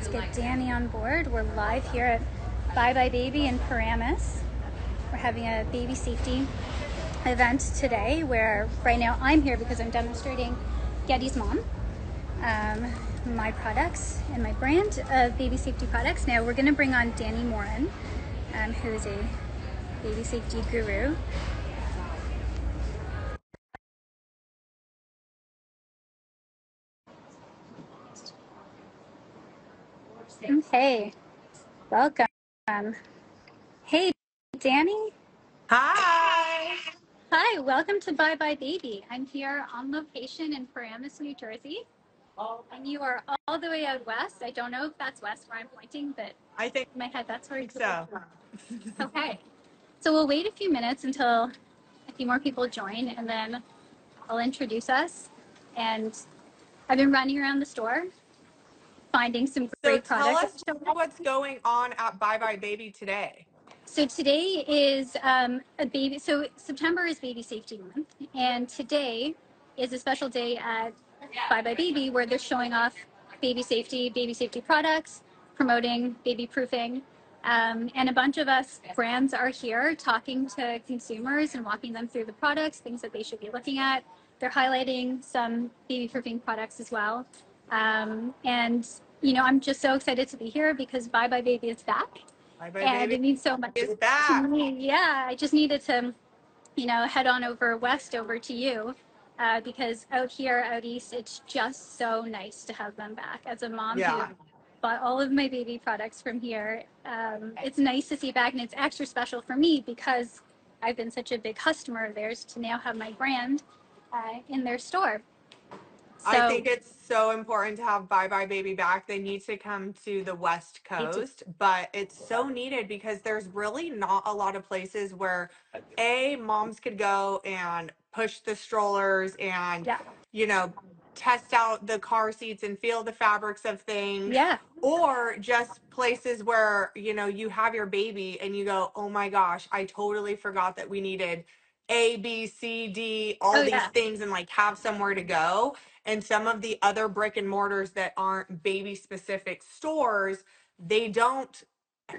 Let's get Dani on board. We're live here at buybuy BABY in Paramus. We're having a baby safety event today where right now I'm here because I'm demonstrating Geddy's mom, my products and my brand of baby safety products. Now we're going to bring on Dani Morin, who is a baby safety guru. Hey, welcome. Hey, Dani. Hi. Hi, welcome to buybuy BABY. I'm here on location in Paramus, New Jersey, and you are all the way out west. I don't know if that's west where I'm pointing, but I think in my head that's where it's so. Okay, so we'll wait a few minutes until a few more people join, and then I'll introduce us. And I've been running around the store, finding some So great tell products. us what's going on at buybuy BABY today. So today is a baby. So September is Baby Safety Month, and today is a special day at buybuy BABY where they're showing off baby safety products, promoting baby proofing, and a bunch of us brands are here talking to consumers and walking them through the products, things that they should be looking at. They're highlighting some baby proofing products as well, and I'm just so excited to be here because buybuy BABY is back. buybuy And BABY it means so much is to back. me. Yeah, I just needed to, head on over west over to you because out east, it's just so nice to have them back. As a mom who Yeah. bought all of my baby products from here, it's nice to see back, and it's extra special for me because I've been such a big customer of theirs to now have my brand in their store. I So think it's so important to have buybuy BABY back. They need to come to the West Coast, but it's so needed because there's really not a lot of places where moms could go and push the strollers and, yeah, you know, test out the car seats and feel the fabrics of things, yeah, or just places where, you have your baby and you go, oh my gosh, I totally forgot that we needed A, B, C, D, all oh these yeah, things, and like have somewhere to go. And some of the other brick and mortars that aren't baby specific stores, they don't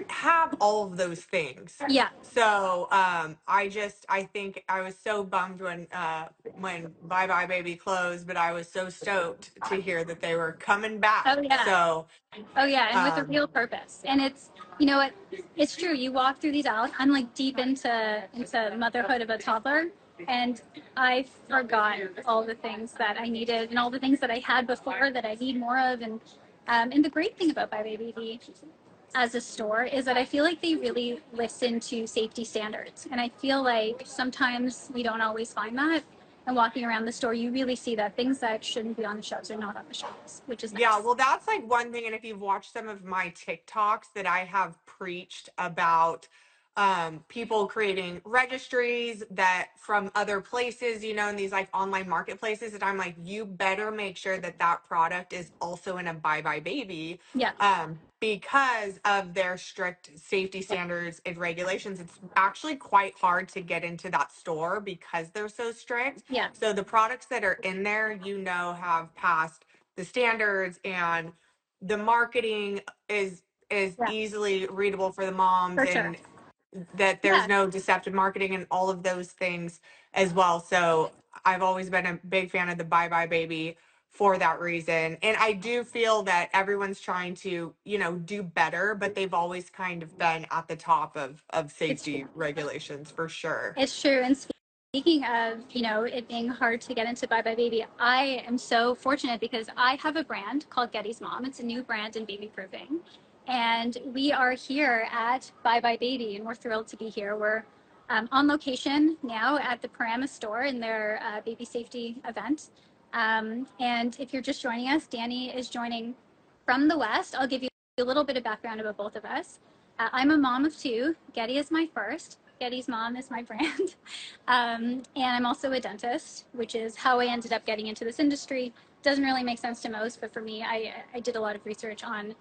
have all of those things. yeah. So I think I was so bummed when buybuy BABY closed, but I was so stoked to hear that they were coming Oh back. yeah. So Oh yeah, and with a um real purpose. And it's, it's true. You walk through these aisles. I'm like deep into motherhood of a toddler, and I forgot all the things that I needed and all the things that I had before that I need more of. And the great thing about buybuy BABY as a store is that I feel like they really listen to safety standards, and I feel like sometimes we don't always find that. And walking around the store, you really see that things that shouldn't be on the shelves are not on the shelves, which is yeah, nice. well, that's like one thing. And if you've watched some of my TikToks that I have preached about people creating registries that from other places, in these like online marketplaces, and I'm like, you better make sure that that product is also in a buybuy BABY Yeah. because of their strict safety standards and regulations. It's actually quite hard to get into that store because they're so strict. Yeah. So the products that are in there, have passed the standards, and the marketing is Yeah. easily readable for the moms, For sure. and that there's Yeah. no deceptive marketing and all of those things as well. So I've always been a big fan of the buybuy BABY for that reason. And I do feel that everyone's trying to, do better, but they've always kind of been at the top of It's true. safety regulations for sure. It's true. And speaking of, it being hard to get into buybuy BABY, I am so fortunate because I have a brand called Geddy's Mom. It's a new brand in baby proofing. And we are here at buybuy BABY, and we're thrilled to be here. We're on location now at the Paramus store in their baby safety event. And if you're just joining us, Dani is joining from the West. I'll give you a little bit of background about both of us. I'm a mom of two. Geddy is my first. Geddy's Mom is my brand. And I'm also a dentist, which is how I ended up getting into this industry. Doesn't really make sense to most, but for me, I did a lot of research on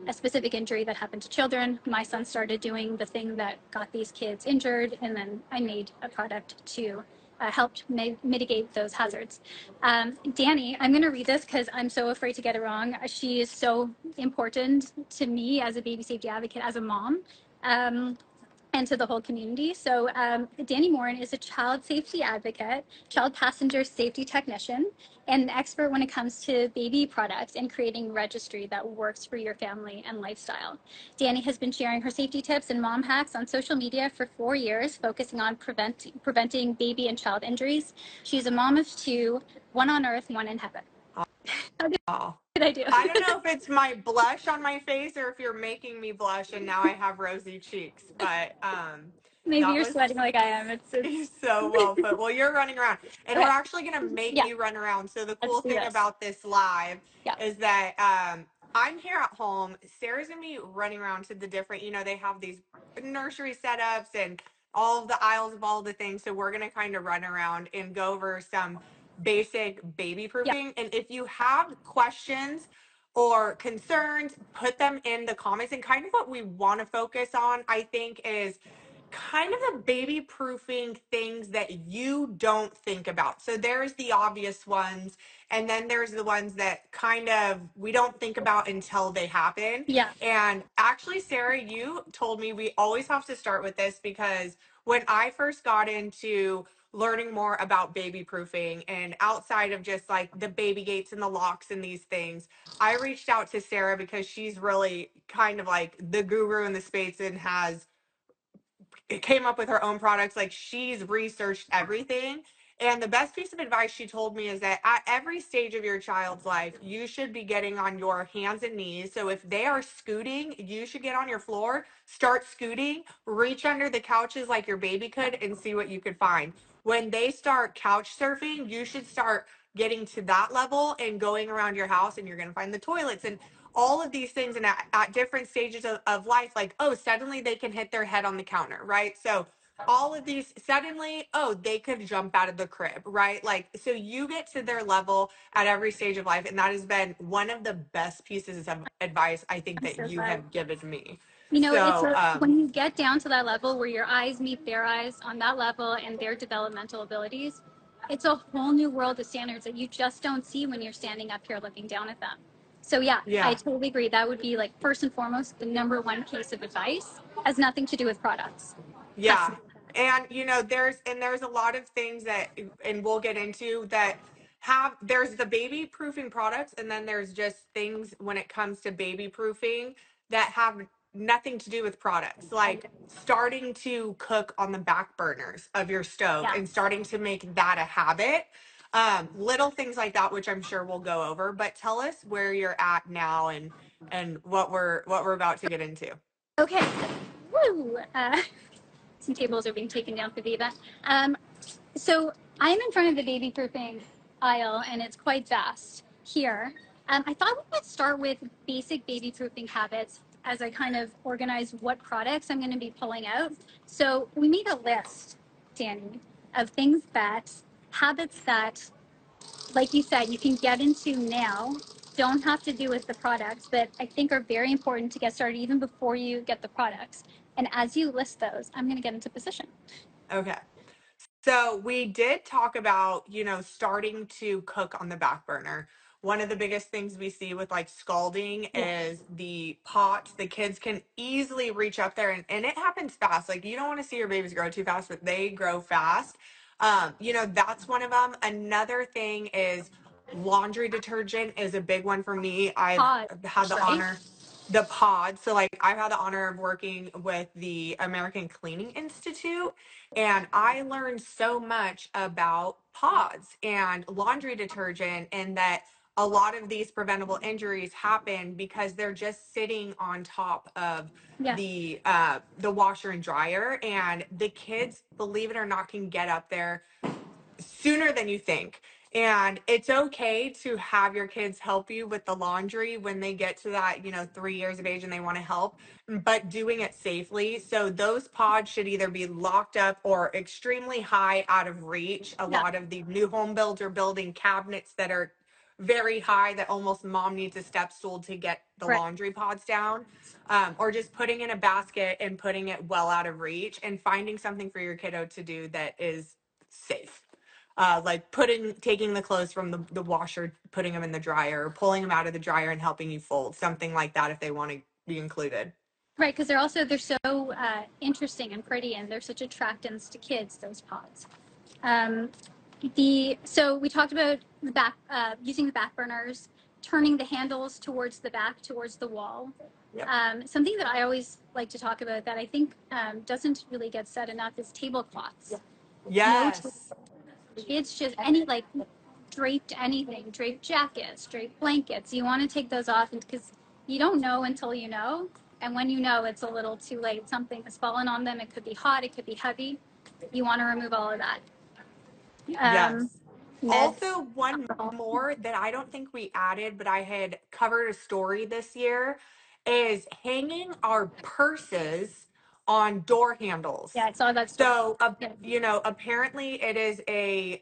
a specific injury that happened to children. My son started doing the thing that got these kids injured, and then I made a product to helped mitigate those hazards. Dani, I'm going to read this because I'm so afraid to get it wrong. She is so important to me as a baby safety advocate, as a mom. And to the whole community. So Dani Morin is a child safety advocate, child passenger safety technician, and an expert when it comes to baby products and creating registry that works for your family and lifestyle. Dani has been sharing her safety tips and mom hacks on social media for 4 years, focusing on preventing baby and child injuries. She's a mom of two, one on earth, one in heaven. How Oh. did I do? I don't know if it's my blush on my face or if you're making me blush and now I have rosy cheeks, but Maybe that you're was sweating like I am. It's so well put. Well, you're running around and we're okay. actually going to make Yeah, you run around. So the let's cool do thing this. about this live Yeah, is that I'm here at home. Sarah's going to be running around to the different, they have these nursery setups and all of the aisles of all the things. So we're going to kind of run around and go over some basic baby yeah, proofing. And if you have questions or concerns, put them in the comments. And kind of what we want to focus on, I think, is kind of the baby proofing things that you don't think about. So there's the obvious ones, and then there's the ones that kind of we don't think about until they happen. yeah. And actually, Sarah, you told me we always have to start with this because when I first got into learning more about baby proofing and outside of just like the baby gates and the locks and these things, I reached out to Sarah because she's really kind of like the guru in the space and has came up with her own products. Like she's researched everything. And the best piece of advice she told me is that at every stage of your child's life, you should be getting on your hands and knees. So if they are scooting, you should get on your floor, start scooting, reach under the couches like your baby could, and see what you could find. When they start couch surfing, you should start getting to that level and going around your house, and you're going to find the toilets and all of these things. And at different stages of life, like, oh, suddenly they can hit their head on the counter, right? So all of these suddenly, oh, they could jump out of the crib, right? Like, so you get to their level at every stage of life. And that has been one of the best pieces of advice I think I'm that so you glad. have given me. It's So, when you get down to that level where your eyes meet their eyes on that level and their developmental abilities, it's a whole new world of standards that you just don't see when you're standing up here looking down at them. So yeah, I yeah. totally agree. That would be like first and foremost the number one piece of advice. Has nothing to do with products. Has to Yeah. do with And there's a lot of things that and we'll get into that have there's the baby proofing products and then there's just things when it comes to baby proofing that have nothing to do with products. Like starting to cook on the back burners of your stove yeah. and starting to make that a habit. Little things like that, which I'm sure we'll go over, but tell us where you're at now and what we're about to get into. Okay. Woo. Some tables are being taken down for the event. So I'm in front of the baby proofing aisle, and it's quite vast here. I thought we would start with basic baby proofing habits as I kind of organize what products I'm going to be pulling out. So we made a list, Dani, of things that habits that, like you said, you can get into now. Don't have to do with the products, but I think are very important to get started even before you get the products. And as you list those, I'm going to get into position. Okay. So we did talk about, starting to cook on the back burner. One of the biggest things we see with like scalding Yeah. is the pots. The kids can easily reach up there and it happens fast. Like you don't want to see your babies grow too fast, but they grow fast. That's one of them. Another thing is laundry detergent is a big one for me. I've Pod, had the right? honor the pod. So like I've had the honor of working with the American Cleaning Institute and I learned so much about pods and laundry detergent, and that a lot of these preventable injuries happen because they're just sitting on top of Yeah. the washer and dryer, and the kids, believe it or not, can get up there sooner than you think. And it's okay to have your kids help you with the laundry when they get to that, 3 years of age and they want to help, but doing it safely. So those pods should either be locked up or extremely high out of reach. A Yeah. lot of the new home builds are building cabinets that are very high that almost mom needs a step stool to get the Right. laundry pods down. Or just putting in a basket and putting it well out of reach and finding something for your kiddo to do that is safe. like taking the clothes from the washer, putting them in the dryer, or pulling them out of the dryer and helping you fold, something like that if they want to be included. Right, because they're so interesting and pretty, and they're such attractants to kids. Those pods. Um, so we talked about the back using the back burners, turning the handles towards the back, towards the wall. Yep. Something that I always like to talk about that I think doesn't really get said enough is tablecloths. No, Yes. kids just any like draped anything, draped jackets, draped blankets. You want to take those off because you don't know until you know. And when you know, it's a little too late. Something has fallen on them. It could be hot. It could be heavy. You want to remove all of that. Yes. Meds, Also, one alcohol. more that I don't think we added, but I had covered a story this year, is hanging our purses on door handles. Yeah, I saw that story. So, Yeah. apparently it is a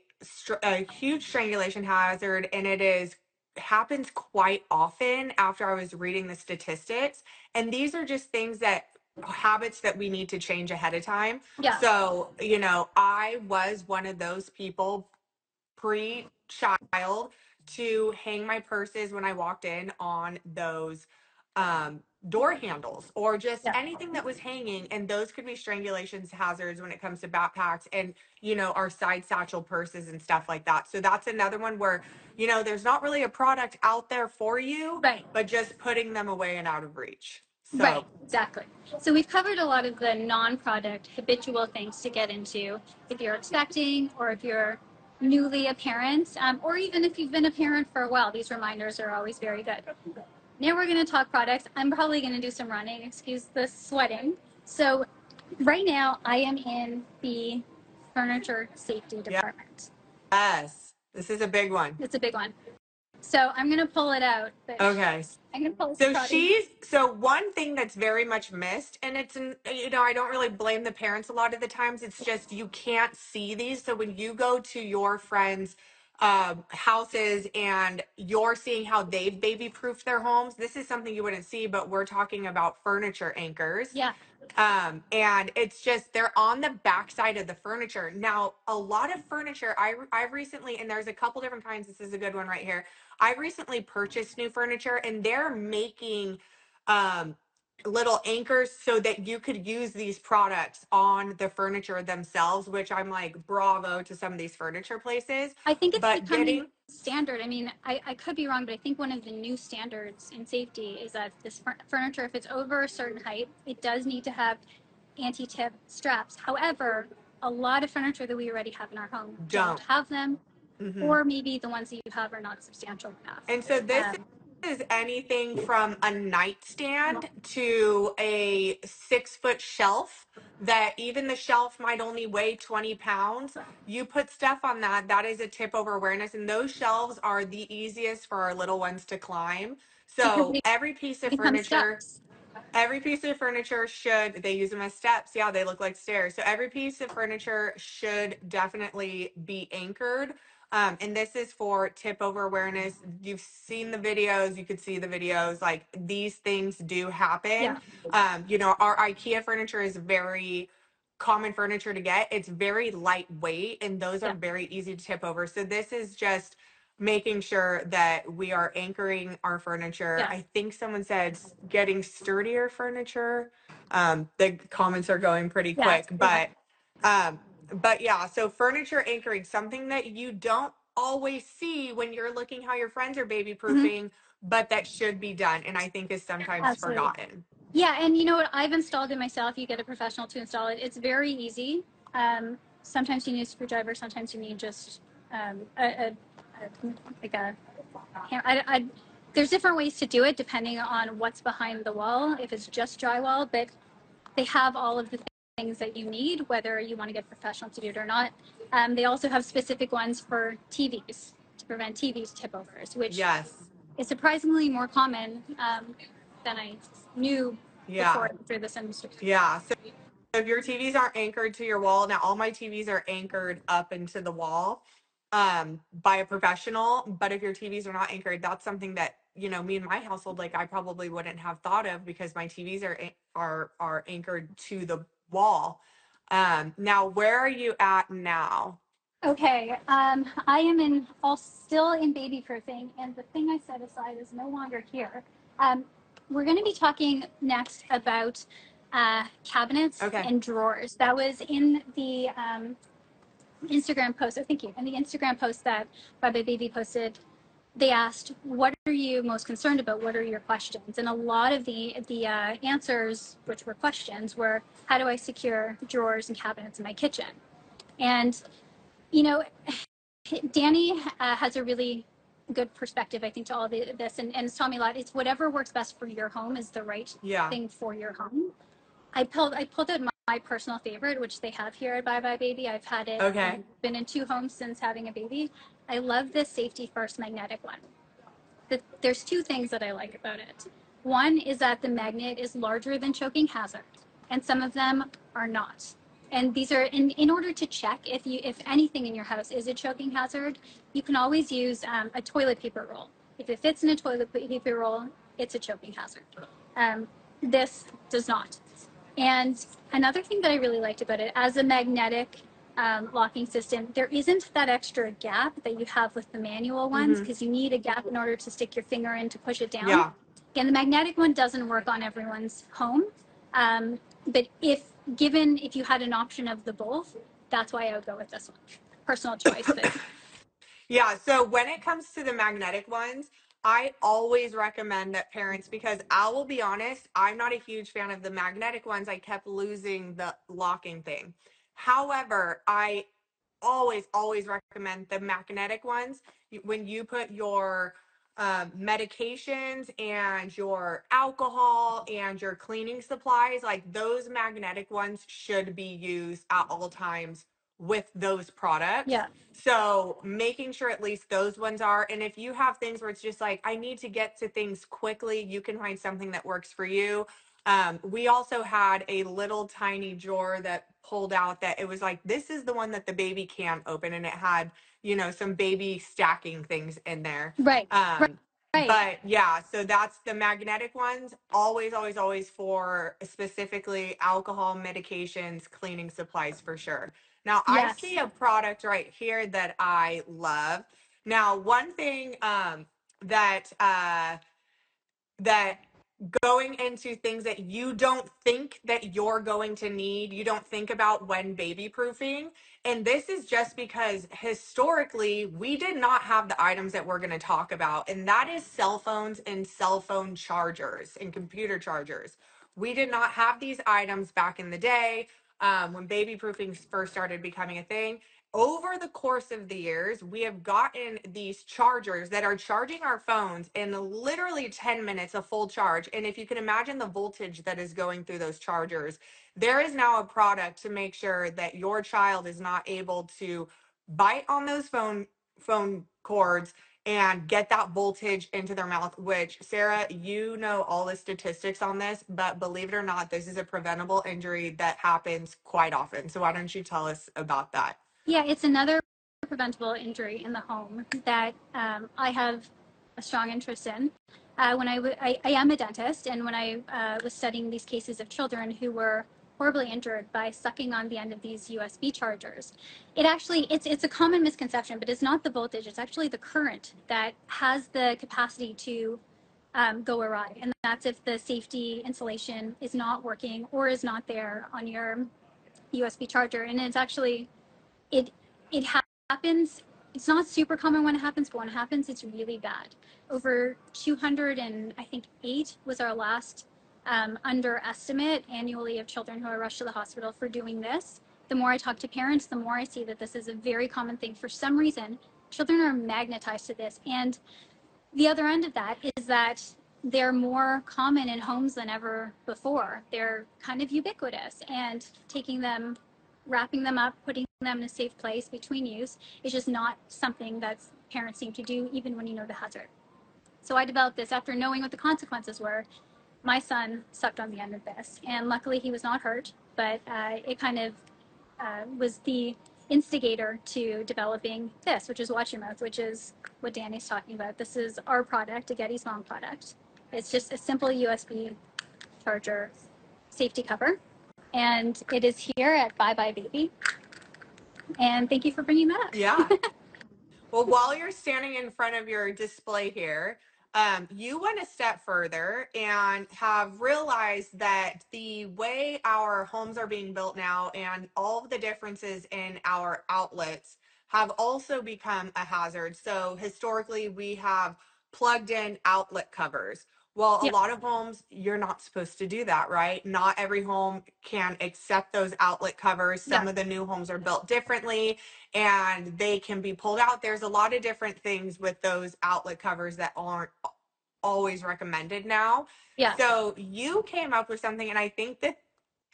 huge strangulation hazard, and it is happens quite often after I was reading the statistics. And these are just things that habits that we need to change ahead of time. Yeah. So, I was one of those people pre-child to hang my purses when I walked in on those door handles, or just Yeah. anything that was hanging. And those could be strangulations hazards when it comes to backpacks and, our side satchel purses and stuff like that. So that's another one where, there's not really a product out there for you, Right. but just putting them away and out of reach. Right. So, Exactly. So we've covered a lot of the non-product habitual things to get into if you're expecting or if you're newly a parent, or even if you've been a parent for a while. These reminders are always very good. Now we're going to talk products. I'm probably going to do some running. Excuse the sweating. So right now I am in the furniture safety department. yes, this is a big one. It's a big one. So I'm going to pull it out, but Okay. I'm going to pull this So trotting. one thing that's very much missed, and I don't really blame the parents a lot of the times. It's just you can't see these. So when you go to your friends' houses and you're seeing how they've baby proofed their homes, this is something you wouldn't see, but we're talking about furniture anchors. Yeah. And it's just they're on the backside of the furniture. Now, a lot of furniture, I've recently, and there's a couple different kinds. This is a good one right here. I recently purchased new furniture, and they're making um, little anchors so that you could use these products on the furniture themselves, which I'm like, bravo to some of these furniture places. I think it's But becoming getting, standard. I mean, I could be wrong, but I think one of the new standards in safety is that this furniture, if it's over a certain height, it does need to have anti-tip straps. However, a lot of furniture that we already have in our home don't don't. have them, Mm-hmm. or maybe the ones that you have are not substantial enough. And so this is anything from a nightstand to a 6-foot shelf, that even the shelf might only weigh 20 pounds. You put stuff on that, that is a tip over awareness. And those shelves are the easiest for our little ones to climb. Because So they every piece of become furniture steps. should, they use them as steps. Yeah, they look like stairs. So every piece of furniture should definitely be anchored. And this is for tip over awareness. You've seen the videos, you could see the videos. Like, these things do happen. Yeah. Our IKEA furniture is very common furniture to get. It's very lightweight, and those are Yeah. very easy to tip over. So this is just making sure that we are anchoring our furniture. Yeah. I think someone said getting sturdier furniture. The comments are going pretty Yeah. quick, but yeah, so furniture anchoring, something that you don't always see when you're looking how your friends are baby Mhm. proofing, but that should be done, and I think is sometimes Absolutely. forgotten. Yeah, and you know what? I've installed it myself. You get a professional to install it. It's very easy. Sometimes you need a screwdriver. Sometimes you need just like a. There's different ways to do it depending on what's behind the wall. If it's just drywall, but they have all of the things that you need, whether you want to get a professional to do it or not. They also have specific ones for TVs to prevent TVs tip overs, which Yes. is surprisingly more common than I knew Yeah. before through this industry. Yeah. So if your TVs aren't anchored to your wall, now all my TVs are anchored up into the wall by a professional. But if your TVs are not anchored, that's something that, me and my household, like, I probably wouldn't have thought of, because my TVs are anchored to the wall. Now, where are you at now? Okay, I am still in baby proofing, and the thing I set aside is no longer here. Um, we're going to be talking next about cabinets Okay. and drawers. That was in the Instagram post. Oh, thank you. In the Instagram post that Buybuy Baby posted, they asked, "What are you most concerned about? What are your questions?" And a lot of the answers, which were questions, were, "How do I secure drawers and cabinets in my kitchen?" And you know, Dani has a really good perspective, I think, to all this, and it's taught me a lot. It's whatever works best for your home is the right Yeah. thing for your home. I pulled out my personal favorite, which they have here at buybuy Baby. I've had it. Okay. I've been in 2 homes since having a baby. I love this safety first magnetic one. There's 2 things that I like about it. One is that the magnet is larger than choking hazard, and some of them are not. And these are in order to check if anything in your house is a choking hazard, you can always use a toilet paper roll. If it fits in a toilet paper roll, it's a choking hazard. This does not. And another thing that I really liked about it, as a magnetic locking system, there isn't that extra gap that you have with the manual ones, Mm-hmm. because you need a gap in order to stick your finger in to push it down. Yeah. Again, the magnetic one doesn't work on everyone's home. But if you had an option of the both, that's why I would go with this one. Personal choice, but Yeah, so when it comes to the magnetic ones, I always recommend that parents, because I will be honest, I'm not a huge fan of the magnetic ones. I kept losing the locking thing. However, I always recommend the magnetic ones. When you put your medications and your alcohol and your cleaning supplies, like those magnetic ones should be used at all times with those products. yeah. So making sure at least those ones are. And if you have things where it's just like, I need to get to things quickly, you can find something that works for you. We also had a little tiny drawer that pulled out that it was like, this is the one that the baby can't open. And it had, some baby stacking things in there. Right. Right. Um, Right. but yeah, so that's the magnetic ones. Always for specifically alcohol, medications, cleaning supplies for sure. Now I see Yes. a product right here that I love. Now, one thing that that going into things that you don't think that you're going to need, you don't think about when baby proofing. And this is just because historically we did not have the items that we're going to talk about, and that is cell phones and cell phone chargers and computer chargers. We did not have these items back in the day, when baby proofing first started becoming a thing. Over the course of the years, we have gotten these chargers that are charging our phones in literally 10 minutes, a full charge. And if you can imagine the voltage that is going through those chargers, there is now a product to make sure that your child is not able to bite on those phone cords and get that voltage into their mouth, which, Sarah, you know all the statistics on this, but believe it or not, this is a preventable injury that happens quite often. So why don't you tell us about that? Yeah, it's another preventable injury in the home that I have a strong interest in. I am a dentist, and when I was studying these cases of children who were horribly injured by sucking on the end of these USB chargers, it's a common misconception, but it's not the voltage. It's actually the current that has the capacity to go awry, and that's if the safety insulation is not working or is not there on your USB charger, and it's actually it it happens. It's not super common when it happens, but when it happens, it's really bad. Over 200 and I think 8 was our last underestimate annually of children who are rushed to the hospital for doing this. The more I talk to parents, the more I see that this is a very common thing. For some reason, children are magnetized to this, and the other end of that is that they're more common in homes than ever before. They're kind of ubiquitous, and wrapping them up, putting them in a safe place between use is just not something that parents seem to do, even when you know the hazard. So I developed this after knowing what the consequences were. My son sucked on the end of this, and luckily he was not hurt, but it kind of was the instigator to developing this, which is Watch Your Mouth, which is what Dani's talking about. This is our product, a Geddy's Mom product. It's just a simple USB charger safety cover, and it is here at buybuy Baby. And thank you for bringing that Yeah. up. Well, while you're standing in front of your display here, you went a step further and have realized that the way our homes are being built now and all of the differences in our outlets have also become a hazard. So historically, we have plugged in outlet covers. Well, a Yeah, lot of homes, you're not supposed to do that, right? Not every home can accept those outlet covers. yeah, Some of the new homes are built differently and they can be pulled out. There's a lot of different things with those outlet covers that aren't always recommended now. yeah. So you came up with something, and I think the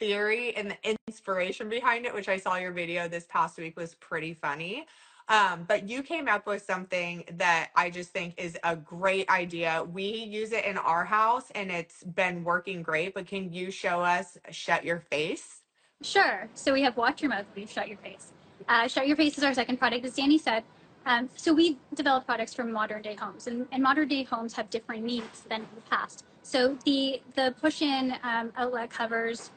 theory and the inspiration behind it, which I saw your video this past week, was pretty funny. But you came up with something that I just think is a great idea. We use it in our house and it's been working great. But can you show us Shut Your Face? Sure. So we have Watch Your Mouth, we have Shut Your Face. Shut Your Face is our second product, as Dani said. So we develop products for modern day homes, and modern day homes have different needs than in the past. So the push-in outlet covers,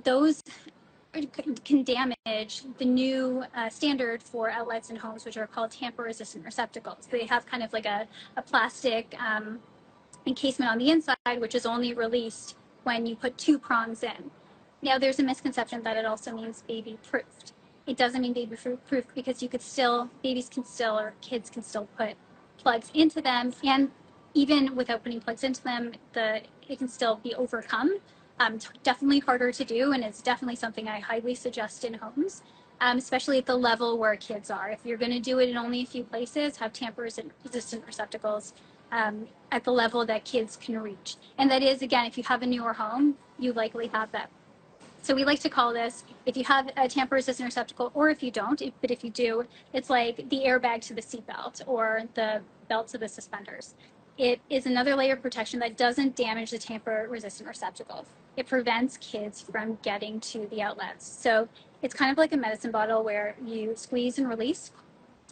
those can damage the new standard for outlets in homes, which are called tamper-resistant receptacles. They have kind of like a plastic encasement on the inside, which is only released when you put two prongs in. Now, there's a misconception that it also means baby proofed. It doesn't mean baby proof because you could still, babies can still, or kids can still put plugs into them. And even without putting plugs into them, it can still be overcome. Definitely harder to do, and it's definitely something I highly suggest in homes, especially at the level where kids are. If you're going to do it in only a few places, have tamper-resistant receptacles at the level that kids can reach. And that is, again, if you have a newer home, you likely have that. So we like to call this, if you have a tamper-resistant receptacle, or if you don't, but if you do, it's like the airbag to the seatbelt or the belt to the suspenders. It is another layer of protection that doesn't damage the tamper-resistant receptacle. It prevents kids from getting to the outlets. So it's kind of like a medicine bottle where you squeeze and release,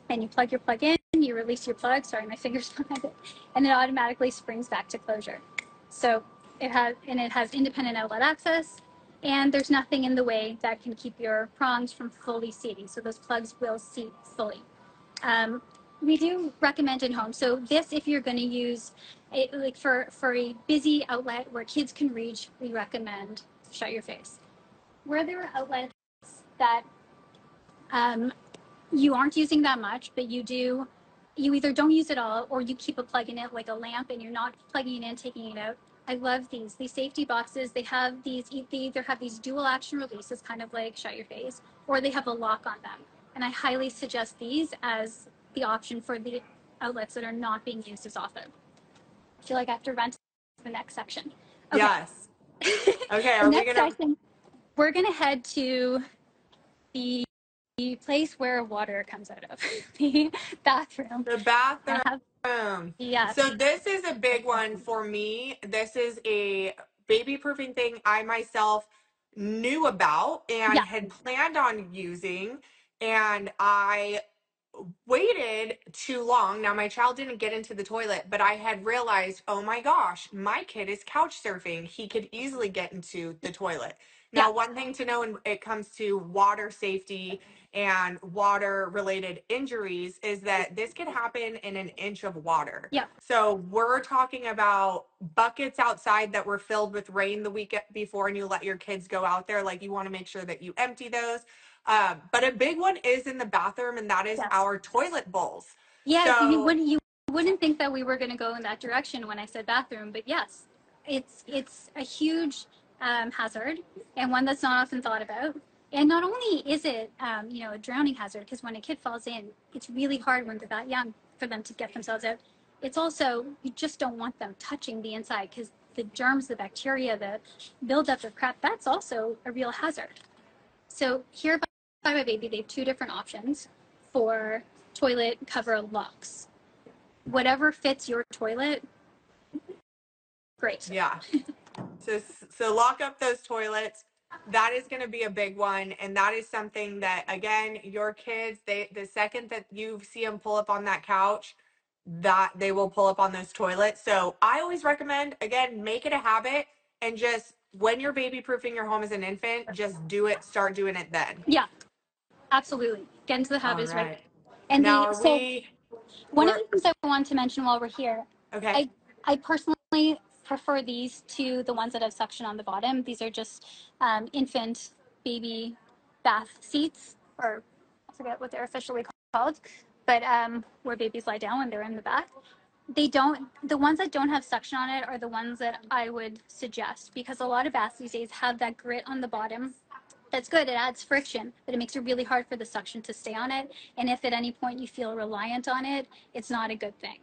and you plug your plug in, you release your plug, sorry, my fingers behind it, and it automatically springs back to closure. So it has independent outlet access, and there's nothing in the way that can keep your prongs from fully seating. So those plugs will seat fully. We do recommend in home. So this, if you're going to use it, like for a busy outlet where kids can reach, we recommend Shut Your Face. Where there are outlets that um, you aren't using that much, but you either don't use it all or you keep a plug in it like a lamp and you're not plugging it in, taking it out. I love these safety boxes. They either have these dual action releases, kind of like Shut Your Face, or they have a lock on them. And I highly suggest these as the option for the outlets that are not being used as often. I feel like I have to run to the next section. Okay. Yes. Okay, The are we next gonna section, we're going to head to the place where water comes out of the bathroom. the I have, bathroom? yes, So this is a big one for me. This is a baby proofing thing I myself knew about and yeah, had planned on using, and I waited too long. Now, my child didn't get into the toilet, but I had realized, oh my gosh, my kid is couch surfing. He could easily get into the toilet. yeah, Now, one thing to know when it comes to water safety and water related injuries is that this can happen in an inch of water. yeah, So, we're talking about buckets outside that were filled with rain the week before, and you let your kids go out there. Like, you want to make sure that you empty those. But a big one is in the bathroom, and that is yes. our toilet bowls. Yes, So, you wouldn't think that we were going to go in that direction when I said bathroom, but yes, it's a huge hazard and one that's not often thought about. And not only is it a drowning hazard, because when a kid falls in, it's really hard when they're that young for them to get themselves out. It's also, you just don't want them touching the inside because the germs, the bacteria, the buildup of crap, that's also a real hazard. So here by my baby, they have two different options for toilet cover locks. Whatever fits your toilet, great. yeah. So lock up those toilets. That is going to be a big one, and that is something that, again, your kids, the second that you see them pull up on that couch, that they will pull up on those toilets. So I always recommend, again, make it a habit, and just when you're baby proofing your home as an infant, just do it. Start doing it then. Yeah, Absolutely. Get into the All habit is right. right. And Now the are so we one of we're the things I want to mention while we're here, okay. I I personally prefer these to the ones that have suction on the bottom. These are just infant baby bath seats, or I forget what they're officially called, but where babies lie down when they're in the bath. They don't. The ones that don't have suction on it are the ones that I would suggest, because a lot of baths these days have that grit on the bottom. That's good. It adds friction, but it makes it really hard for the suction to stay on it. And if at any point you feel reliant on it, it's not a good thing.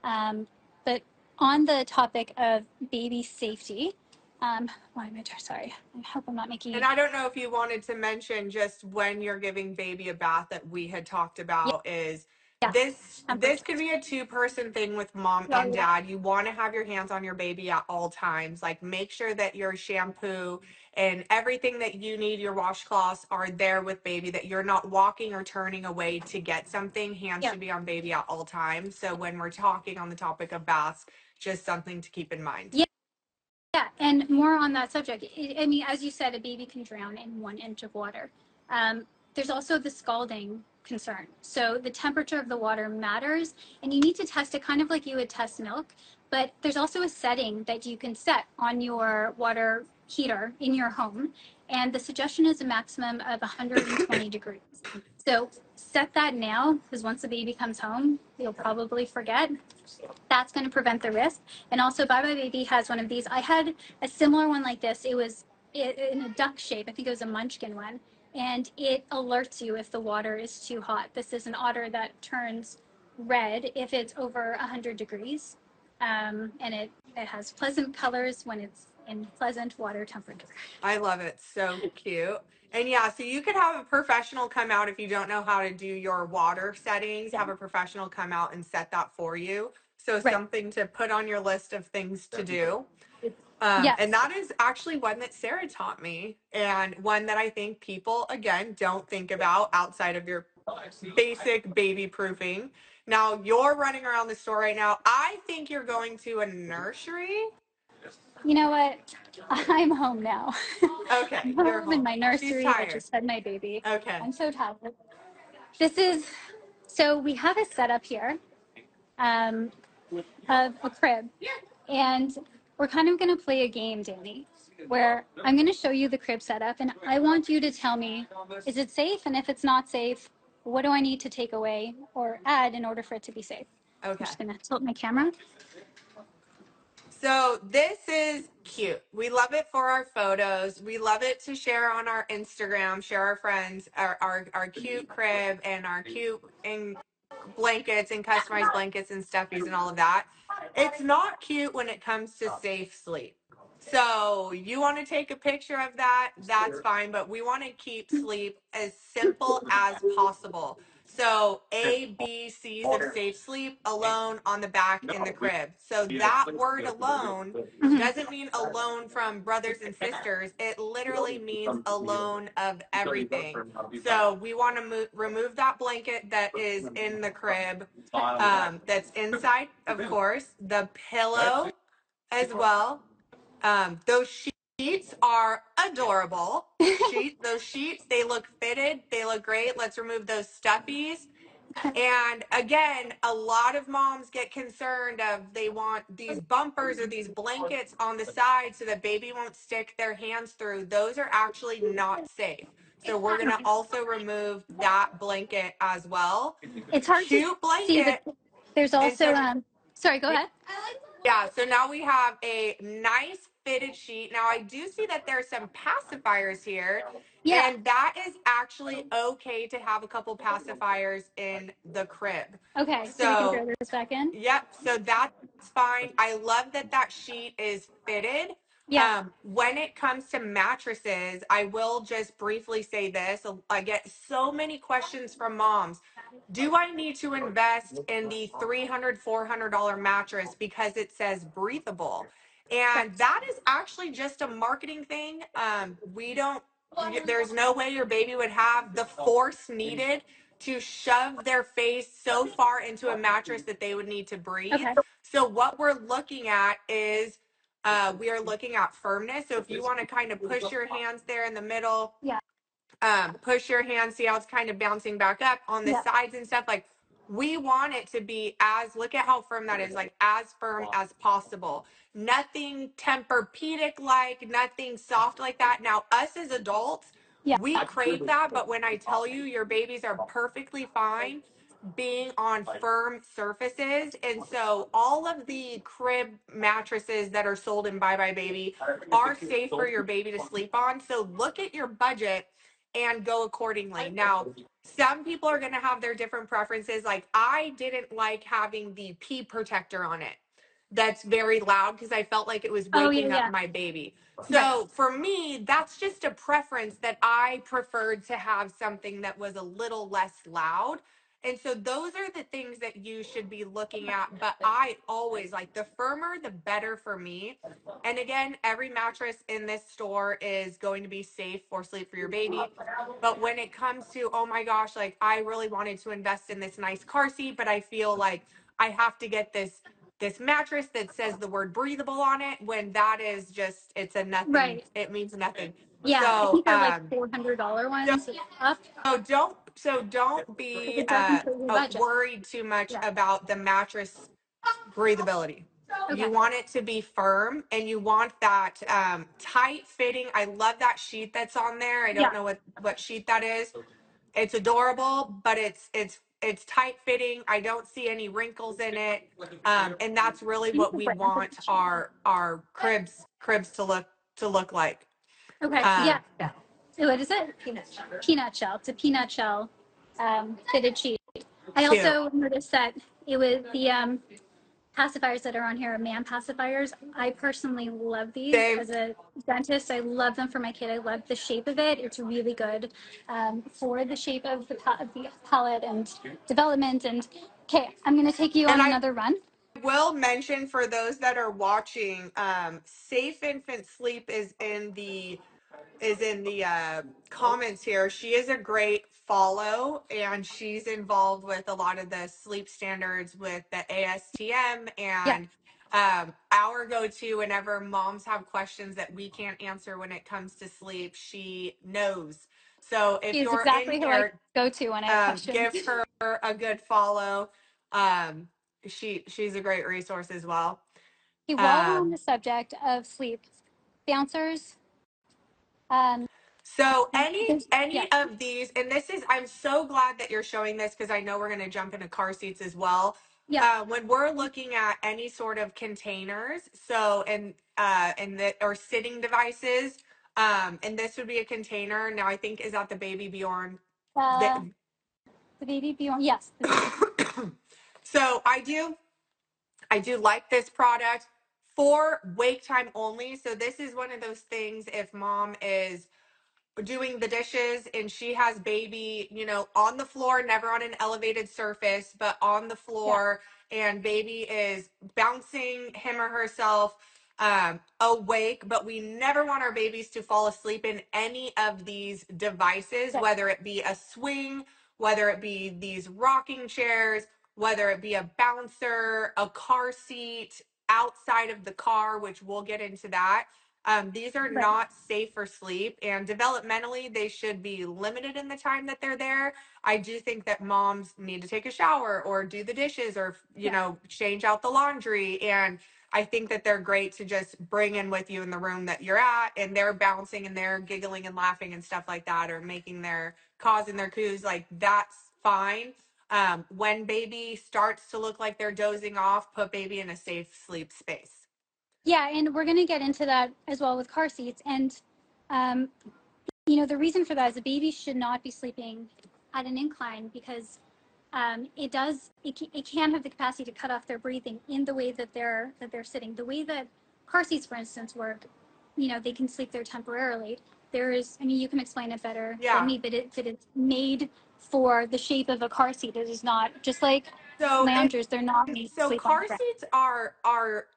But on the topic of baby safety, why am I sorry? I hope I'm not making And you. I don't know if you wanted to mention just when you're giving baby a bath that we had talked Yeah, about is yeah. this could be a two-person thing with mom and Yeah. dad. You want to have your hands on your baby at all times. Like make sure that your shampoo and everything that you need, your washcloths are there with baby, that you're not walking or turning away to get something. Hands Yeah. should be on baby at all times. So when we're talking on the topic of baths, just something to keep in mind. Yeah. Yeah, and more on that subject. I mean, as you said, a baby can drown in 1 inch of water. There's also the scalding concern. So the temperature of the water matters, and you need to test it kind of like you would test milk. But there's also a setting that you can set on your water heater in your home, and the suggestion is a maximum of 120 degrees. So set that now, because once the baby comes home, you'll probably forget. That's going to prevent the risk. And also, buybuy BABY has one of these. I had a similar one like this. It was in a duck shape. I think it was a munchkin one. And it alerts you if the water is too hot. This is an otter that turns red if it's over 100 degrees. And it has pleasant colors when it's in pleasant water temperature. I love it. So cute. And yeah, so you could have a professional come out if you don't know how to do your water settings, Yeah. have a professional come out and set that for you. So Right. something to put on your list of things to do. And Yes. that is actually one that Sarah taught me, and one that I think people, again, don't think about outside of your basic baby proofing. Now, you're running around the store right now. I think you're going to a nursery. You know what? I'm home now. Okay, I'm you're home in home. my She's nursery. I tired. just had my baby. Okay. I'm so tired. This is so we have a setup here um, of a crib, and we're kind of going to play a game, Dani, where I'm going to show you the crib setup, and I want you to tell me, is it safe? And if it's not safe, what do I need to take away or add in order for it to be safe? I'm Okay. just going to tilt my camera. So this is cute. We love it for our photos. We love it to share on our Instagram, share our friends, our cute crib and our cute blankets and customized blankets and stuffies and all of that. It's not cute when it comes to safe sleep. So you want to take a picture of that, that's fine, but we want to keep sleep as simple as possible. So A, B, C's of safe sleep alone on the back in the crib. So that word alone Mhm. doesn't mean alone from brothers and sisters. It literally means alone of everything. So we want to remove that blanket that is in the crib, that's inside, of course, the pillow as well. Those sheets are adorable. Those sheets, they look fitted. They look great. Let's remove those stuffies. And again, a lot of moms get concerned of they want these bumpers or these blankets on the side so that baby won't stick their hands through. Those are actually not safe. So we're going to also remove that blanket as well. It's hard to Cute see, but blanket. there's And also so sorry, go ahead. yeah, so now we have a nice fitted sheet. Now I do see that there's some pacifiers here, Yeah. and that is actually okay to have a couple pacifiers in the crib. Okay, so we can So, throw this back in. yep, so that's fine. I love that that sheet is fitted. Yeah. When it comes to mattresses, I will just briefly say this. I get so many questions from moms. Do I need to invest in the $300, $400 mattress because it says breathable? And Right. that is actually just a marketing thing. There's no way your baby would have the force needed to shove their face so far into a mattress that they would need to breathe. Okay. So what we're looking at is we are looking at firmness. So if you want to kind of push your hands there in the middle, Yeah. push your hand, see how it's kind of bouncing back up on the Yeah. sides and stuff. Like, we want it to be as, look at how firm that is, like as firm as possible. Nothing Tempur-Pedic like, nothing soft like that. Now, us as adults, Yeah. we crave that, but when I tell you your babies are perfectly fine being on firm surfaces. And so all of the crib mattresses that are sold in buybuy BABY are safe for your baby to sleep on. So look at your budget and go accordingly. Now, some people are going to have their different preferences. Like, I didn't like having the pee protector on it. That's very loud because I felt like it was Oh yeah, waking up yeah. my baby. Right. So for me, that's just a preference that I preferred to have something that was a little less loud. And so those are the things that you should be looking at. But I always like, the firmer, the better for me. And again, every mattress in this store is going to be safe for sleep for your baby. But when it comes to, oh my gosh, like, I really wanted to invest in this nice car seat, but I feel like I have to get this mattress that says the word breathable on it, when that is just, it's a nothing, Right. it means nothing. Yeah. I So think they're like $400 so ones up don't if be it doesn't fit your budget. worried too much Yeah. about the mattress breathability. You Okay. want it to be firm, and you want that tight fitting. I love that sheet that's on there. I don't Yeah. know what sheet that is. It's adorable, but it's tight fitting. I don't see any wrinkles in it. And that's really Do you know what the we brand of want the sheet? our cribs to look like. Okay. Yeah. Um, What is it? Peanut shell. Peanut shell. It's a peanut shell fitted sheet. I cute. also noticed that it was the pacifiers that are on here are man pacifiers. I personally love these Same. as a dentist. I love them for my kid. I love the shape of it. It's really good for the shape of the palate and development. And okay, I'm going to take you And on I another run. will mention for those that are watching, Safe Infant Sleep is in the comments here. She is a great follow, and she's involved with a lot of the sleep standards with the ASTM. Yeah, And our go-to whenever moms have questions that we can't answer when it comes to sleep, she knows. So if she is you're in exactly who I here, go to when I have questions. give her a good follow. Um, she's a great resource as well. Okay, while we're on Um, the subject of sleep, bouncers. Um, So there's yeah, any of these, and this is, I'm so glad that you're showing this because I know we're going to jump into car seats as well. yeah, When we're looking at any sort of containers, so and that or sitting devices, and this would be a container. Now I think, is that the Baby Bjorn? The, uh, the baby beyond. Yes, the baby. so I do like this product for wake time only. So this is one of those things, if mom is doing the dishes and she has baby, on the floor, never on an elevated surface, but on the Yeah, floor, and baby is bouncing him or herself awake, but we never want our babies to fall asleep in any of these devices, yeah, whether it be a swing, whether it be these rocking chairs, whether it be a bouncer, a car seat outside of the car, which we'll get into that. These are right. not safe for sleep, and developmentally, they should be limited in the time that they're there. I do think that moms need to take a shower or do the dishes or, Yeah, change out the laundry. And I think that they're great to just bring in with you in the room that you're at, and they're bouncing and they're giggling and laughing and stuff like that, or causing their coos. Like, that's fine. When baby starts to look like they're dozing off, put baby in a safe sleep space. yeah, and we're gonna get into that as well with car seats. And um, the reason for that is a baby should not be sleeping at an incline because it can have the capacity to cut off their breathing in the way that they're sitting. The way that car seats, for instance, work, they can sleep there temporarily. There is, I mean, you can explain it better than Yeah. me, but it's made for the shape of a car seat. It is not just like So it loungers. They're not made to so sleep on car the ground. seats are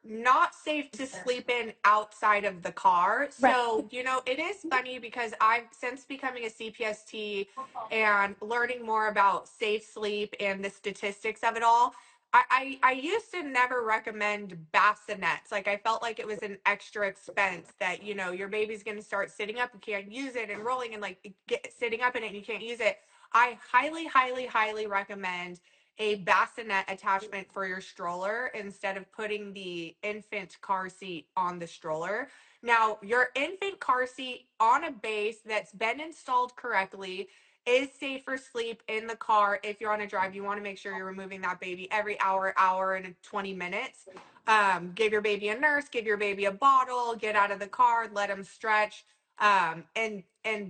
not safe to sleep in outside of the car. Right. So, it is funny because I've since becoming a CPST and learning more about safe sleep and the statistics of it all. I used to never recommend bassinets. Like I felt like it was an extra expense that, you know, your baby's going to start sitting up, you can't use it, and rolling and like get sitting up in it and you can't use it. I highly, highly, highly recommend a bassinet attachment for your stroller instead of putting the infant car seat on the stroller. Now, your infant car seat on a base that's been installed correctly is safe for sleep in the car. If you're on a drive, you want to make sure you're removing that baby every hour and 20 minutes. Give your baby a nurse, give your baby a bottle, get out of the car, let them stretch. And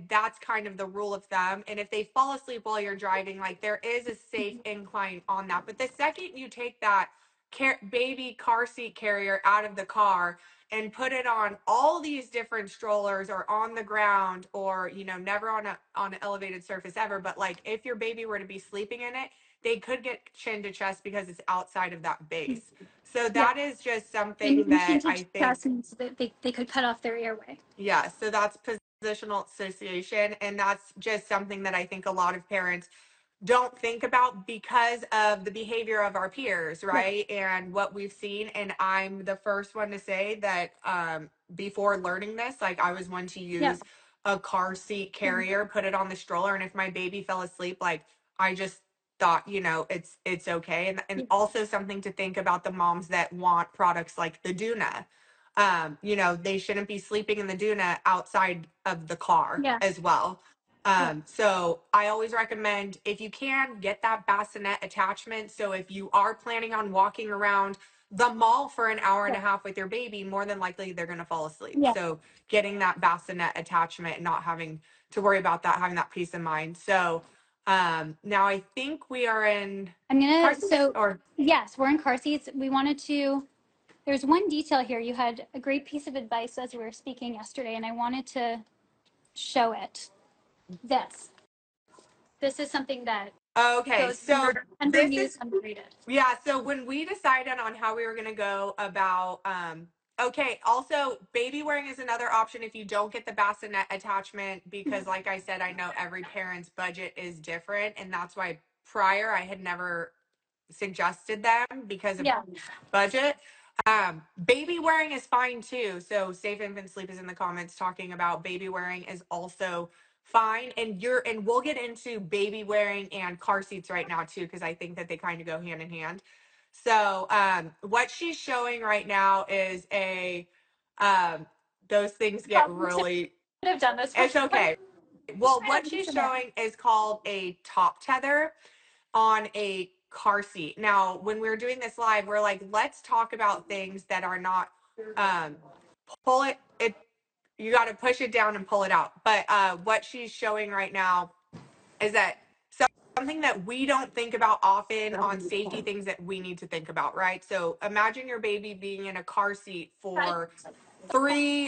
that's kind of the rule of thumb. And if they fall asleep while you're driving, like there is a safe incline on that. But the second you take that baby car seat carrier out of the car and put it on all these different strollers or on the ground, or you know, never on an elevated surface ever, but like if your baby were to be sleeping in it, they could get chin to chest because it's outside of that base. So Yeah. that is just something And that I vintage think, chest means that they could cut off their airway. yeah, so that's positional association, and that's just something that I think a lot of parents don't think about because of the behavior of our peers, Yeah. right? And what we've seen. And I'm the first one to say that before learning this, like I was one to Yeah. use a car seat carrier, put it on the stroller, and if my baby fell asleep, like I just thought, you know, it's okay. And Yeah. also something to think about the moms that want products like the Duna. You know, they shouldn't be sleeping in the Duna outside of the car Yeah. as well. Yeah. So I always recommend, if you can, get that bassinet attachment. So if you are planning on walking around the mall for an hour and Yeah. a half with your baby, more than likely they're going to fall asleep. Yeah. So getting that bassinet attachment and not having to worry about that, having that peace of mind. So now I think we are in I'm car gonna. seats, So or yes, we're in car seats. We wanted to. There's one detail here. You had a great piece of advice as we were speaking yesterday, and I wanted to show it. This. This is something that okay. goes So this is, underused, underrated. yeah, so when we decided on how we were going to go about okay, also baby wearing is another option if you don't get the bassinet attachment, because like I said, I know every parent's budget is different, and that's why prior I had never suggested them because of Yeah. budget. Baby wearing is fine too. So Safe Infant Sleep is in the comments talking about baby wearing is also fine. And we'll get into baby wearing and car seats right now too, because I think that they kind of go hand in hand. So what she's showing right now is a those things get Probably should really, have done this it's before. okay. Well, I what don't need she's to know. showing is called a top tether on a car seat. Now, when we were doing this live, we're like, let's talk about things that are not um pull it, you got to push it down and pull it out. But what she's showing right now is that something that we don't think about often on safety things that we need to think about, right? So imagine your baby being in a car seat for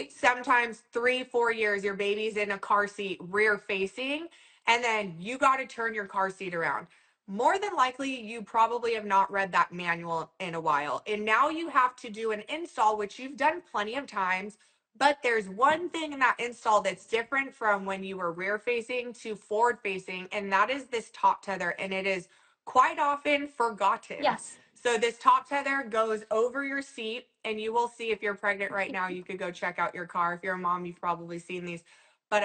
sometimes 3, 4 years, your baby's in a car seat rear facing, and then you got to turn your car seat around. More than likely, you probably have not read that manual in a while. And now you have to do an install, which you've done plenty of times. But there's one thing in that install that's different from when you were rear facing to forward facing, and that is this top tether. And it is quite often forgotten. Yes. So this top tether goes over your seat, and you will see if you're pregnant right now, you could go check out your car. If you're a mom, you've probably seen these. But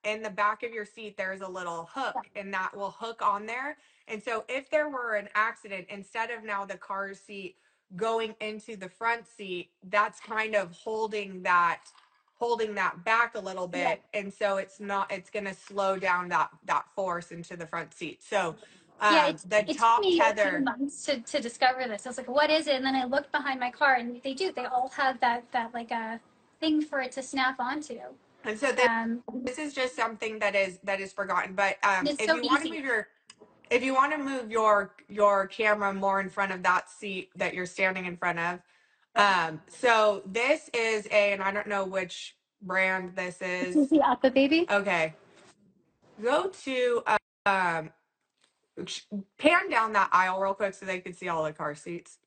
in the back of your seat, there's a little hook, and that will hook on there. And so if there were an accident, instead of now the car seat going into the front seat, that's kind of holding that back a little Yeah. bit. And so it's going to slow down that force into the front seat. So Yeah, the it took top me a few tether. months to discover this. I was like, what is it? And then I looked behind my car and they do. They all have that like a thing for it to snap onto. And so this is just something that is forgotten. But And it's if so you want to easy. move your camera more in front of that seat that you're standing in front of. So this is and I don't know which brand this This is is. the Aqua Baby. Okay. Go to um pan down that aisle real quick so they can see all the car seats.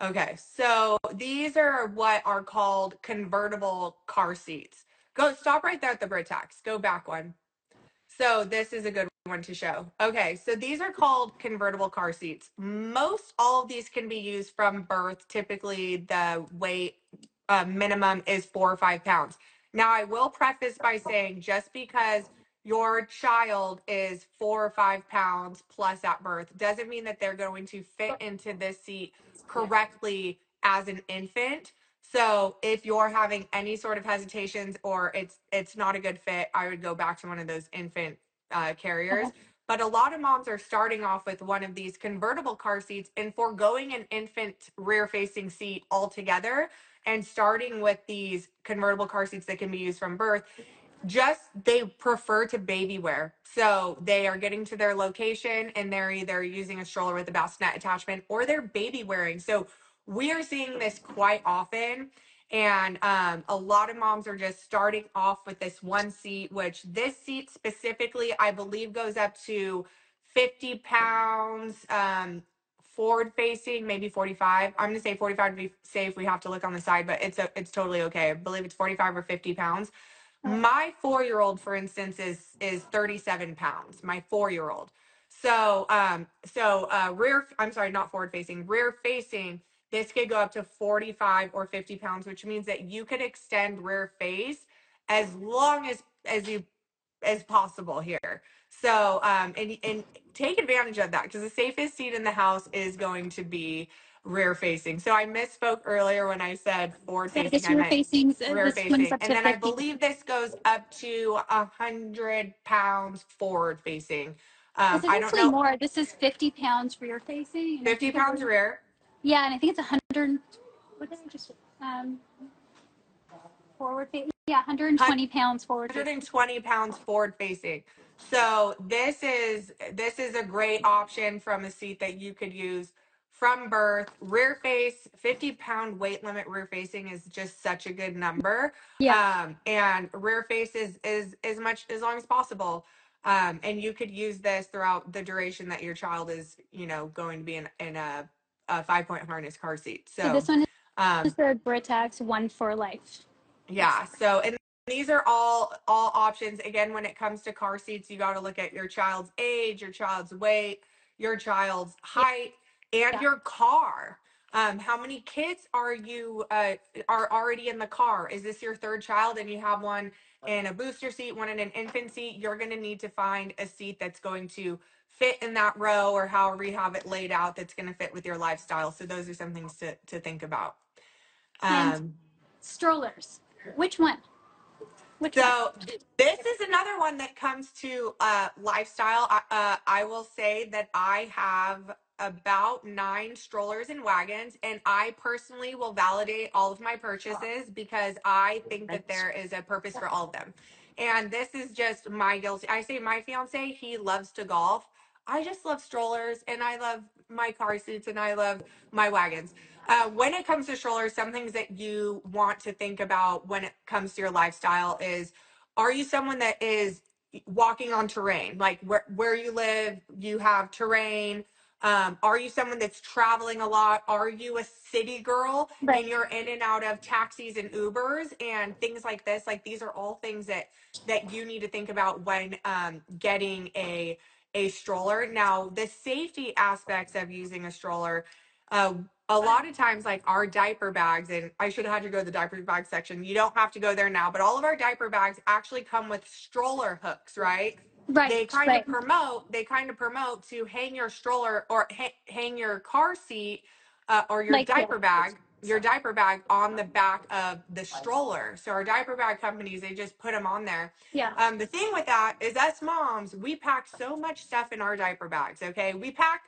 Okay, so these are what are called convertible car seats. Go stop right there at the Britax. Go back one. So this is a good one to show. Okay, so these are called convertible car seats. Most all of these can be used from birth. Typically, the weight minimum is 4 or 5 pounds. Now, I will preface by saying just because your child is 4 or 5 pounds plus at birth doesn't mean that they're going to fit into this seat correctly as an infant. So if you're having any sort of hesitations or it's not a good fit, I would go back to one of those infant carriers. Okay. But a lot of moms are starting off with one of these convertible car seats and foregoing an infant rear facing seat altogether and starting with these convertible car seats that can be used from birth. Just they prefer to baby wear. So they are getting to their location and they're either using a stroller with a bassinet attachment or they're baby wearing. So we are seeing this quite often. And a lot of moms are just starting off with this one seat, which this seat specifically, I believe, goes up to 50 pounds forward facing, maybe 45. I'm going to say 45 to be safe. We have to look on the side, but it's totally okay. I believe it's 45 or 50 pounds. My 4-year-old, for instance, is 37 pounds. My 4-year-old. So rear, I'm sorry, not forward facing, rear facing, this could go up to 45 or 50 pounds, which means that you could extend rear face as long as you as possible here. So and take advantage of that because the safest seat in the house is going to be rear facing. So I misspoke earlier when I said forward Yeah, facing. this I rear meant facing, rear this one's facing. up And to then I 50. believe this goes up to 100 pounds forward facing. This is I don't actually know, more. This is 50 pounds rear facing, and I 50 think it pounds was, rear, yeah, and I think it's 100. What did I just forward facing? Yeah, 120 pounds forward facing. 120 pounds forward facing. So this is a great option from a seat that you could use from birth. Rear face, 50-pound weight limit rear facing is just such a good number. Yeah. And rear face is as much as long as possible. And you could use this throughout the duration that your child is, going to be in a 5-point harness car seat. So So this one is um, the Britax One for Life. Looks yeah. like. So, and these are all options. Again, when it comes to car seats, you got to look at your child's age, your child's weight, your child's Yeah. height, and Yeah. your car. How many kids are already in the car? Is this your third child and you have one in a booster seat, one in an infant seat? You're going to need to find a seat that's going to fit in that row or however you have it laid out that's going to fit with your lifestyle. So those are some things to think about. And Um, strollers. Which one? Which one? So this is another one that comes to lifestyle. I will say that I have about 9 strollers and wagons, and I personally will validate all of my purchases because I think that there is a purpose for all of them. And this is just my guilty. I say my fiance, he loves to golf. I just love strollers and I love my car seats and I love my wagons. When it comes to strollers, some things that you want to think about when it comes to your lifestyle is, are you someone that is walking on terrain? Like where you live, you have terrain. Are you someone that's traveling a lot? Are you a city girl Right. and you're in and out of taxis and Ubers and things like this? Like these are all things that you need to think about when getting a stroller. Now, the safety aspects of using a stroller, uh, a lot of times, like our diaper bags, and I should have had you go to the diaper bag section. You don't have to go there now, but all of our diaper bags actually come with stroller hooks, right? Right. Right. They kind of promote to hang your stroller or hang your car seat or Like, yeah. your diaper bag on the back of the stroller. So our diaper bag companies, they just put them on there. Yeah. The thing with that is us moms, we pack so much stuff in our diaper bags. Okay. We pack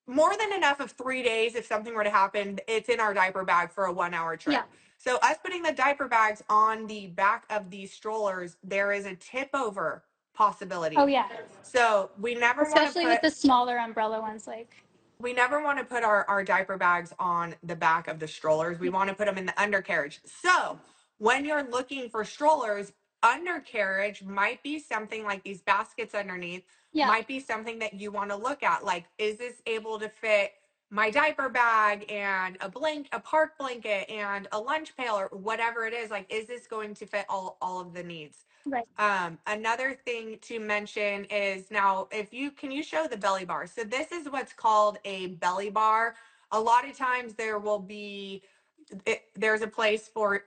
more than enough of 3 days. If something were to happen, it's in our diaper bag for a 1 hour Yeah. trip. So us putting the diaper bags on the back of these strollers, there is a tip over Oh, possibility. yeah. So we never want to Especially with put the smaller umbrella ones, like. our diaper bags on the back of the strollers. We want to put them in the undercarriage. So when you're looking for strollers, undercarriage might be something like these baskets underneath, Yeah. might be something that you want to look at. Like, is this able to fit my diaper bag and a park blanket and a lunch pail or whatever it is, like, is this going to fit all of the needs? Right. Another thing to mention is, now, if you can, you show the belly bar. So this is what's called a belly bar. A lot of times there will be there's a place for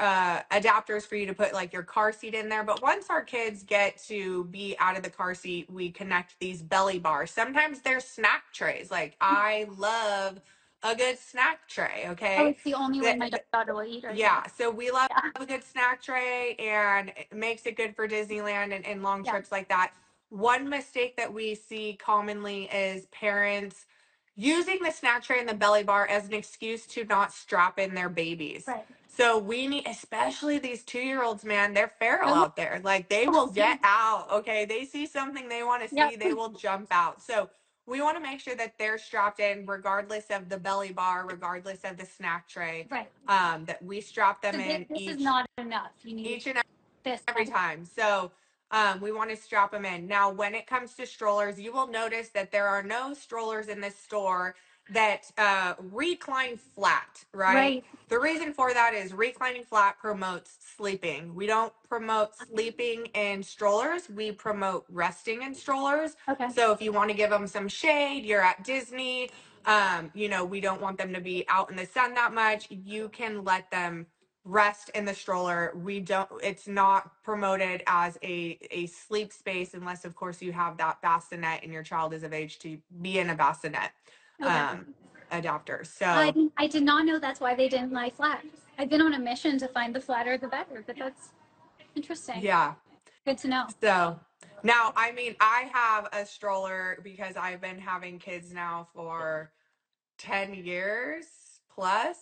adapters for you to put like your car seat in there. But once our kids get to be out of the car seat, we connect these belly bars. Sometimes they're snack trays. Like, I love a good snack tray. Oh, Okay. it's the only way That, my daughter will eat right now. yeah. So we love Yeah. a good snack tray, and it makes it good for Disneyland and long Yeah. trips like that. One mistake that we see commonly is parents using the snack tray and the belly bar as an excuse to not strap in their babies. Right. So we need, especially these 2-year-olds, man, they're feral Oh, out there. Like, they will get out. Okay. They see something they want to yeah. see, they will jump out. So we want to make sure that they're strapped in regardless of the belly bar, regardless of the snack tray, Right. that we strap So them in this is not enough. You need each and this. every time. So we want to strap them in. Now, when it comes to strollers, you will notice that there are no strollers in this store that recline flat, right? Right. The reason for that is reclining flat promotes sleeping. We don't promote sleeping in strollers. We promote resting in strollers. Okay. So if you want to give them some shade, you're at Disney, we don't want them to be out in the sun that much. You can let them rest in the stroller. We don't, it's not promoted as a sleep space unless, of course, you have that bassinet and your child is of age to be in a bassinet Okay. adapter. So I did not know that's why they didn't lie flat. I've been on a mission to find the flatter the better, but that's interesting. yeah. Good to know. So now, I mean, I have a stroller because I've been having kids now for 10 years plus,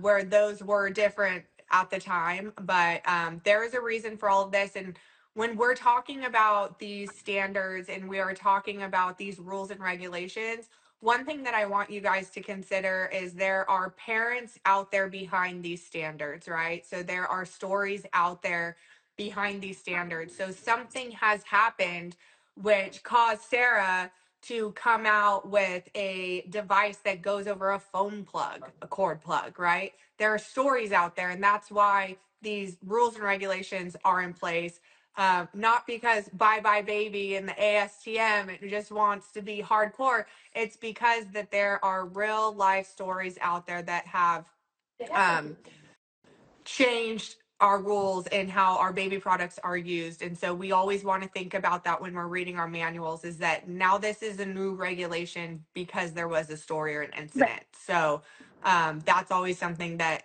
where those were different at the time. But there is a reason for all of this. And when we're talking about these standards and we are talking about these rules and regulations, one thing that I want you guys to consider is there are parents out there behind these standards, right? So there are stories out there behind these standards. So something has happened which caused Sarah to come out with a device that goes over a phone plug, a cord plug, right? There are stories out there, and that's why these rules and regulations are in place. Not because buybuy BABY and the ASTM it just wants to be hardcore. It's because that there are real life stories out there that have um, changed our rules and how our baby products are used. And so we always want to think about that when we're reading our manuals, is that now this is a new regulation because there was a story or an Right. incident. So that's always something that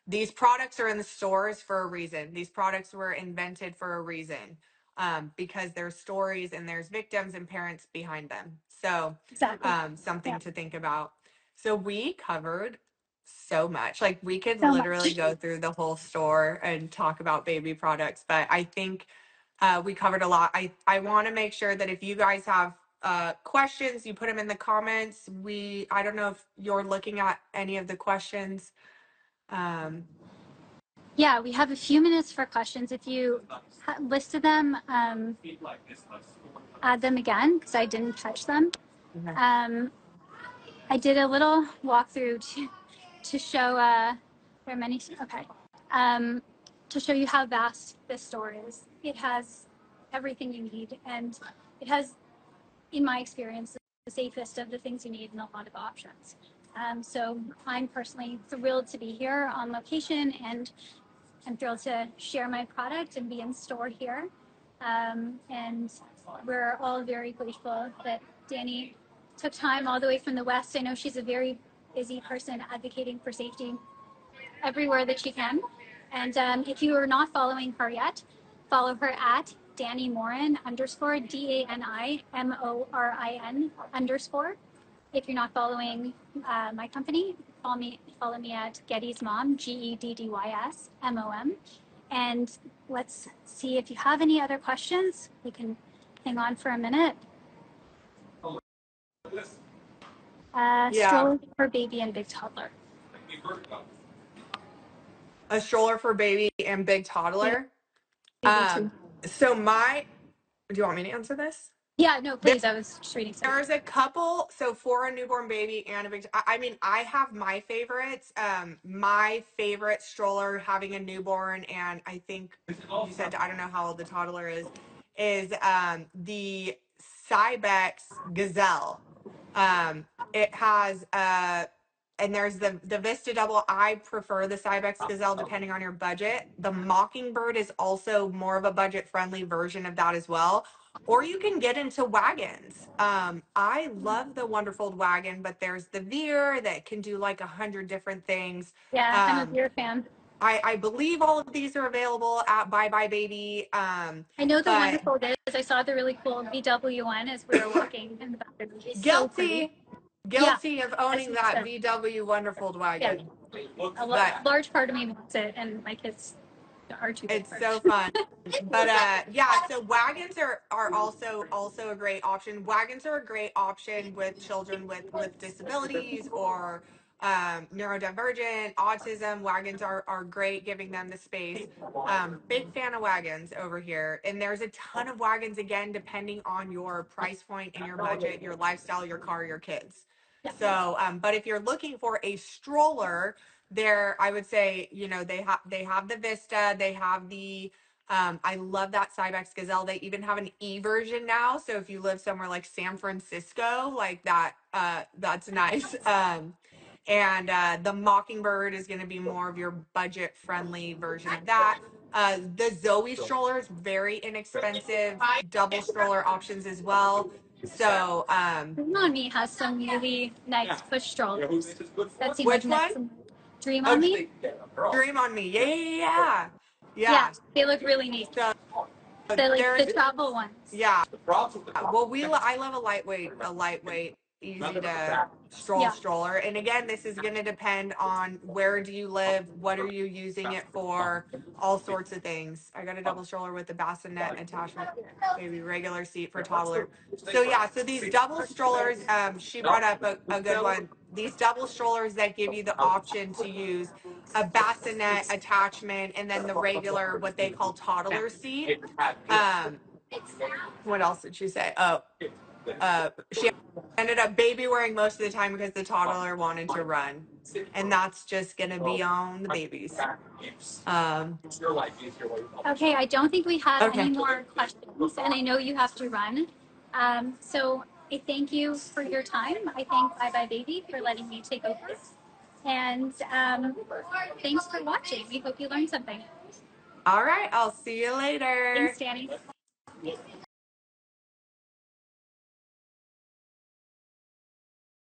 these products are in the stores for a reason. These products were invented for a reason, because there's stories and there's victims and parents behind them. So Exactly. something Yeah. to think about. So we covered so much. Like, we could So much. literally go through the whole store and talk about baby products, but I think we covered a lot. I want to make sure that if you guys have questions, you put them in the comments. I don't know if you're looking at any of the questions. Um, Yeah, we have a few minutes for questions. If you listed them, add them again because I didn't catch them. okay. I did a little walkthrough to show there are many. Okay, um, to show you how vast this store is. It has everything you need, and it has, in my experience, the safest of the things you need and a lot of options. So I'm personally thrilled to be here on location, and I'm thrilled to share my product and be in store here. And we're all very grateful that Dani took time all the way from the West. I know she's a very busy person advocating for safety everywhere that she can. And if you are not following her yet, follow her at Dani Morin underscore DANIMORIN underscore. If you're not following my company, follow me at Geddy's Mom, GEDDYSMOM. And let's see if you have any other questions. We can hang on for a minute. Yeah, Stroller for baby and big toddler. a stroller for baby and big Baby, toddler. baby too. So do you want me to answer this? Yeah, no, please. I was just reading some. There's a couple, so for a newborn baby and a big, I mean, I have my favorites. My favorite stroller having a newborn, and I think you said, I don't know how old the toddler is the Cybex Gazelle. It has and there's the Vista Double. I prefer the Cybex Gazelle depending on your budget. The Mockingbird is also more of a budget friendly version of that as well, or you can get into wagons. I love the Wonderfold wagon, but there's the Veer that can do like 100 different things. Yeah, I'm a Um, beer fan. I believe all of these are available at buybuy BABY. I know the But wonderful is. I saw the really cool VW one as we were walking in the bathroom. It's so pretty. guilty, Yeah, guilty of as owning you that said. VW Wonderfold Yeah, wagon. a But large part of me wants it, and my kids are too big it's for so it. fun. But yeah, so wagons are also a great option. Wagons are a great option with children with disabilities or neurodivergent, autism. Wagons are great, giving them the space. Big fan of wagons over here. And there's a ton of wagons, again, depending on your price point and your budget, your lifestyle, your car, your kids. Yeah. So, but if you're looking for a stroller, there, I would say, they have the Vista, they have the I love that Cybex Gazelle. They even have an E version now. So if you live somewhere like San Francisco, like that, that's nice. And the Mockingbird is going to be more of your budget friendly version of that. The Zoe stroller is very inexpensive, double stroller options as well. So, Dream on Me has some really nice push strollers that seem like which one? nuts. Dream Oh, on Me? Dream on Me. Yeah, yeah, yeah. Yeah, Yeah. they look really neat. So The there's, travel ones. yeah. Well, I love a lightweight, easy to Yeah. stroller. And again, this is going to depend on where do you live, what are you using it for, all sorts of things. I got a double stroller with a bassinet attachment, maybe regular seat for toddler. So yeah, so these double strollers, she brought up a good one. These double strollers that give you the option to use a bassinet attachment and then the regular, what they call toddler seat. Um, what else did she say? Oh, she ended up baby wearing most of the time because the toddler wanted to run, and that's just gonna be on the babies. Um, Okay, I don't think we have any okay. more questions, and I know you have to run. So I thank you for your time. I thank Bye Bye Baby for letting me take over. And thanks for watching. We hope you learned something. All right. I'll see you Thanks, later. Dani.